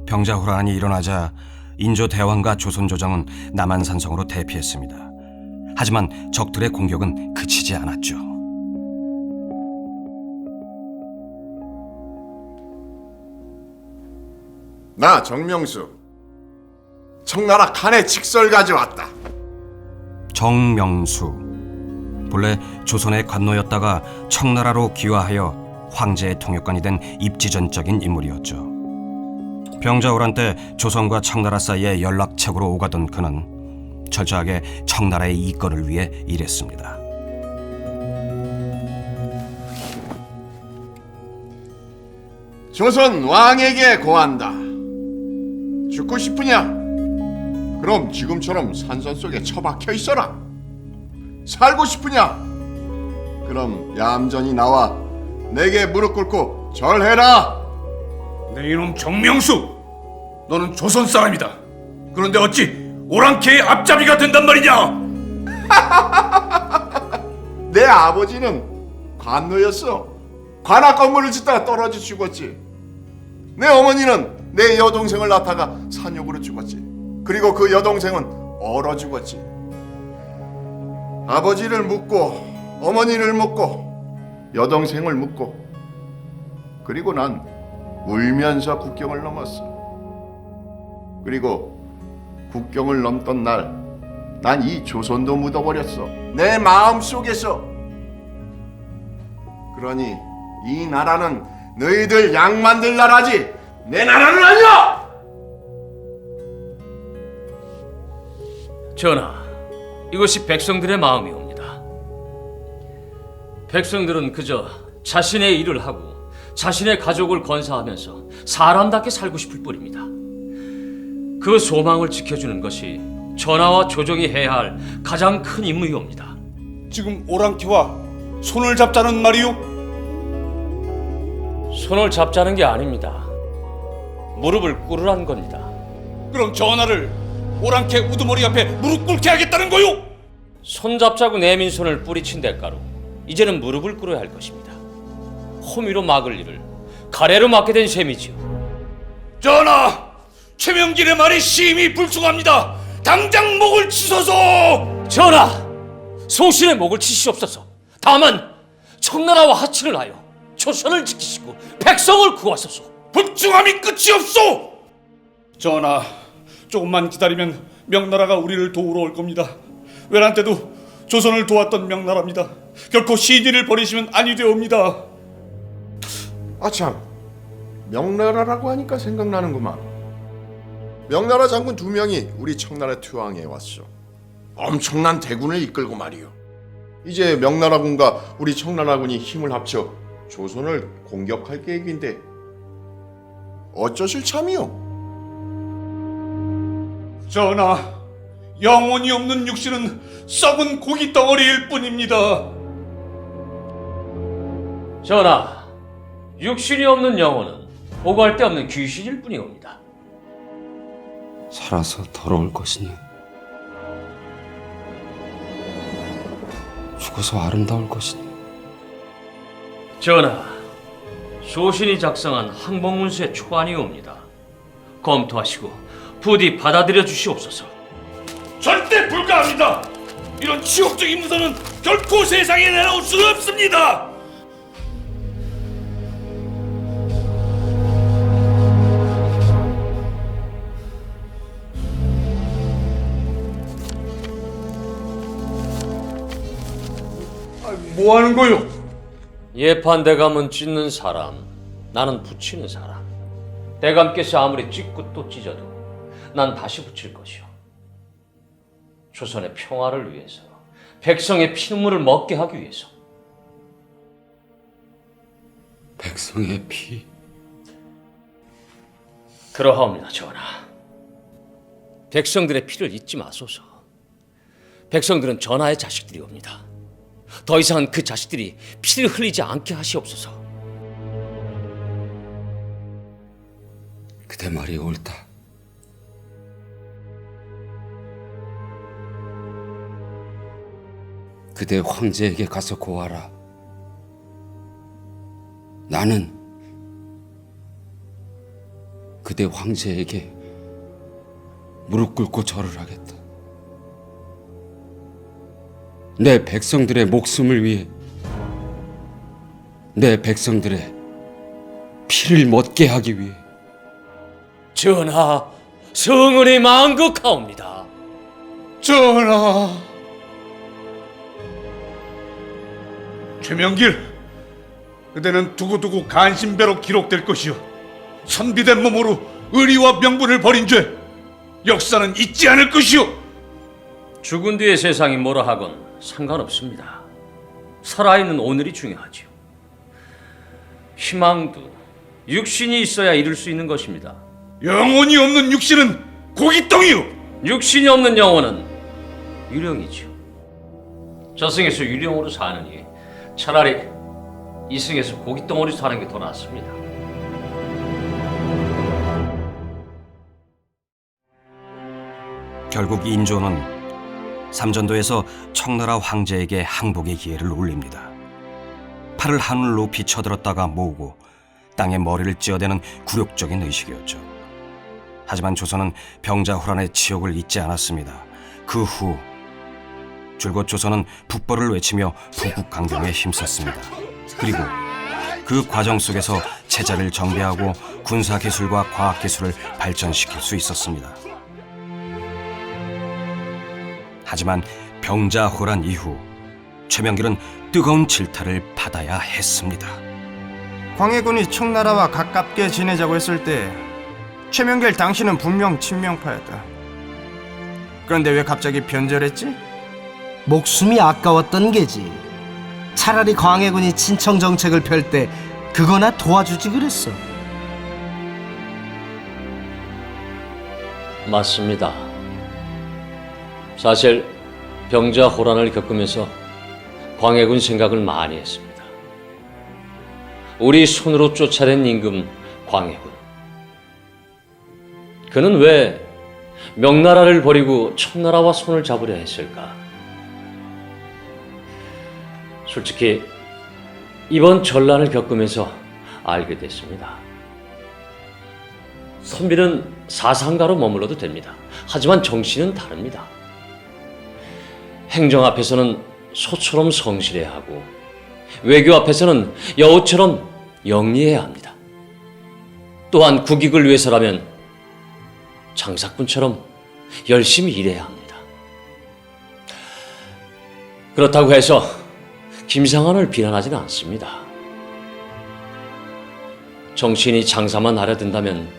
병자호란이 일어나자 인조 대왕과 조선 조정은 남한산성으로 대피했습니다. 하지만 적들의 공격은 그치지 않았죠. 나 정명수 청나라 칸의 직설 가져왔다. 정명수, 본래 조선의 관노였다가 청나라로 귀화하여 황제의 통역관이 된 입지전적인 인물이었죠. 병자호란 때 조선과 청나라 사이에 연락책으로 오가던 그는 철저하게 청나라의 이권을 위해 일했습니다. 조선 왕에게 고한다. 죽고 싶으냐? 그럼 지금처럼 산선 속에 처박혀 있어라. 살고 싶으냐? 그럼 얌전히 나와 내게 무릎 꿇고 절해라. 내 이놈 정명수, 너는 조선 사람이다. 그런데 어찌 오랑캐의 앞잡이가 된단 말이냐? 내 아버지는 관노였어. 관악 건물을 짓다가 떨어져 죽었지. 내 어머니는 내 여동생을 낳다가 산욕으로 죽었지. 그리고 그 여동생은 얼어 죽었지. 아버지를 묻고 어머니를 묻고 여동생을 묻고 그리고 난 울면서 국경을 넘었어. 그리고 국경을 넘던 날 난 이 조선도 묻어버렸어. 내 마음속에서. 그러니 이 나라는 너희들 양만들 나라지 내 나라는 아니야! 전하, 이것이 백성들의 마음이옵니다. 백성들은 그저 자신의 일을 하고 자신의 가족을 건사하면서 사람답게 살고 싶을 뿐입니다. 그 소망을 지켜주는 것이 전하와 조정이 해야 할 가장 큰 임무이옵니다. 지금 오랑캐와 손을 잡자는 말이오? 손을 잡자는 게 아닙니다. 무릎을 꿇으란 겁니다. 그럼 전하를 오랑캐 우두머리 앞에 무릎 꿇게 하겠다는 거요? 손잡자고 내민 손을 뿌리친 대가로 이제는 무릎을 꿇어야 할 것입니다. 호미로 막을 일을 가래로 막게 된 셈이지요. 전하, 최명길의 말이 심히 불충합니다. 당장 목을 치소서. 전하! 소신의 목을 치시옵소서. 다만 청나라와 하친을 하여 조선을 지키시고 백성을 구하소서. 불충함이 끝이 없소. 전하, 조금만 기다리면 명나라가 우리를 도우러 올 겁니다. 외란 때도 조선을 도왔던 명나라입니다. 결코 시디를 버리시면 아니 되옵니다. 아참, 명나라라고 하니까 생각나는구만. 명나라 장군 2명이 우리 청나라 투항에 왔어. 엄청난 대군을 이끌고 말이요. 이제 명나라군과 우리 청나라군이 힘을 합쳐 조선을 공격할 계획인데 어쩌실 참이요? 전하, 영혼이 없는 육신은 썩은 고기 덩어리일 뿐입니다. 전하, 육신이 없는 영혼은 보고할 데 없는 귀신일 뿐이옵니다. 살아서 더러울 것이니 죽어서 아름다울 것이니. 전하, 소신이 작성한 항복문서의 초안이옵니다. 검토하시고 부디 받아들여 주시옵소서. 절대 불가합니다. 이런 치욕적인 문서는 결코 세상에 내놓을 수 없습니다. 뭐 하는 거요? 예판 대감은 찢는 사람, 나는 붙이는 사람. 대감께서 아무리 찢고 또 찢어도 난 다시 붙일 것이오. 조선의 평화를 위해서, 백성의 피눈물을 먹게 하기 위해서. 백성의 피. 그러하옵니다, 전하. 백성들의 피를 잊지 마소서. 백성들은 전하의 자식들이옵니다. 더 이상은 그 자식들이 피를 흘리지 않게 하시옵소서. 그대 말이 옳다. 그대 황제에게 가서 고하라. 나는 그대 황제에게 무릎 꿇고 절을 하겠다. 내 백성들의 목숨을 위해, 내 백성들의 피를 멎게 하기 위해. 전하, 성은이 망극하옵니다. 전하, 최명길, 그대는 두고두고 간신배로 기록될 것이요, 선비된 몸으로 의리와 명분을 버린 죄 역사는 잊지 않을 것이요. 죽은 뒤의 세상이 뭐라 하건 상관없습니다. 살아있는 오늘이 중요하지요. 희망도 육신이 있어야 이룰 수 있는 것입니다. 영혼이 없는 육신은 고깃덩이요. 육신이 없는 영혼은 유령이지요. 저승에서 유령으로 사느니 차라리 이승에서 고깃덩어리 사는 게 더 낫습니다. 결국 인조는 삼전도에서 청나라 황제에게 항복의 기회를 올립니다. 팔을 하늘 높이 쳐들었다가 모으고 땅에 머리를 찧어대는 굴욕적인 의식이었죠. 하지만 조선은 병자호란의 치욕을 잊지 않았습니다. 그 후 줄곧 조선은 북벌을 외치며 부국 강경에 힘썼습니다. 그리고 그 과정 속에서 체제를 정비하고 군사기술과 과학기술을 발전시킬 수 있었습니다. 하지만 병자호란 이후 최명길은 뜨거운 질타를 받아야 했습니다. 광해군이 청나라와 가깝게 지내자고 했을 때 최명길 당신은 분명 친명파였다. 그런데 왜 갑자기 변절했지? 목숨이 아까웠던 게지. 차라리 광해군이 친청 정책을 펼 때 그거나 도와주지 그랬어. 맞습니다. 사실 병자호란을 겪으면서 광해군 생각을 많이 했습니다. 우리 손으로 쫓아낸 임금 광해군. 그는 왜 명나라를 버리고 청나라와 손을 잡으려 했을까? 솔직히 이번 전란을 겪으면서 알게 됐습니다. 선비는 사상가로 머물러도 됩니다. 하지만 정신은 다릅니다. 행정 앞에서는 소처럼 성실해야 하고 외교 앞에서는 여우처럼 영리해야 합니다. 또한 국익을 위해서라면 장사꾼처럼 열심히 일해야 합니다. 그렇다고 해서 김상한을 비난하지는 않습니다. 정신이 장사만 하려 든다면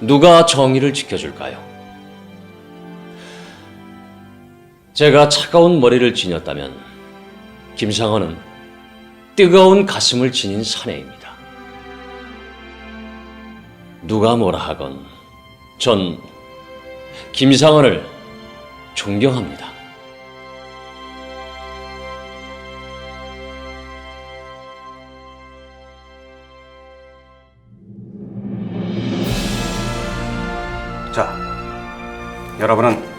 누가 정의를 지켜줄까요? 제가 차가운 머리를 지녔다면 김상헌은 뜨거운 가슴을 지닌 사내입니다. 누가 뭐라 하건 전 김상헌을 존경합니다. 자, 여러분은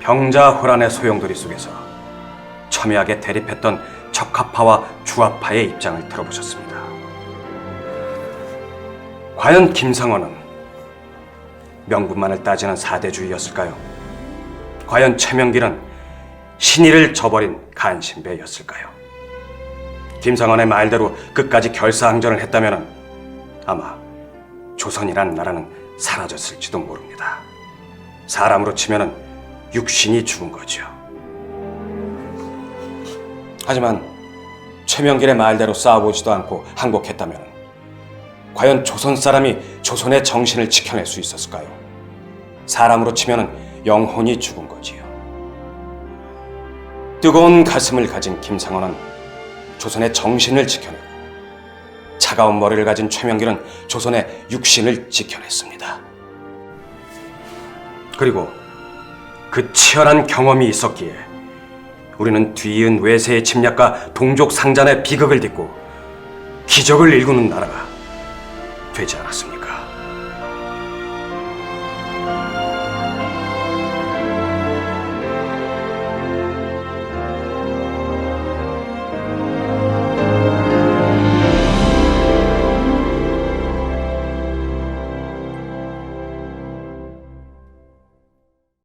병자호란의 소용돌이 속에서 첨예하게 대립했던 적합파와 주합파의 입장을 들어보셨습니다. 과연 김상헌은 명분만을 따지는 사대주의였을까요? 과연 최명길은 신의를 저버린 간신배였을까요? 김상헌의 말대로 끝까지 결사항전을 했다면 아마 조선이란 나라는 사라졌을지도 모릅니다. 사람으로 치면은 육신이 죽은 거죠. 하지만 최명길의 말대로 싸워보지도 않고 항복했다면 과연 조선 사람이 조선의 정신을 지켜낼 수 있었을까요? 사람으로 치면은 영혼이 죽은 거지요. 뜨거운 가슴을 가진 김상헌은 조선의 정신을 지켜내고 차가운 머리를 가진 최명길은 조선의 육신을 지켜냈습니다. 그리고 그 치열한 경험이 있었기에 우리는 뒤이은 외세의 침략과 동족 상잔의 비극을 딛고 기적을 일구는 나라가 되지 않았습니다.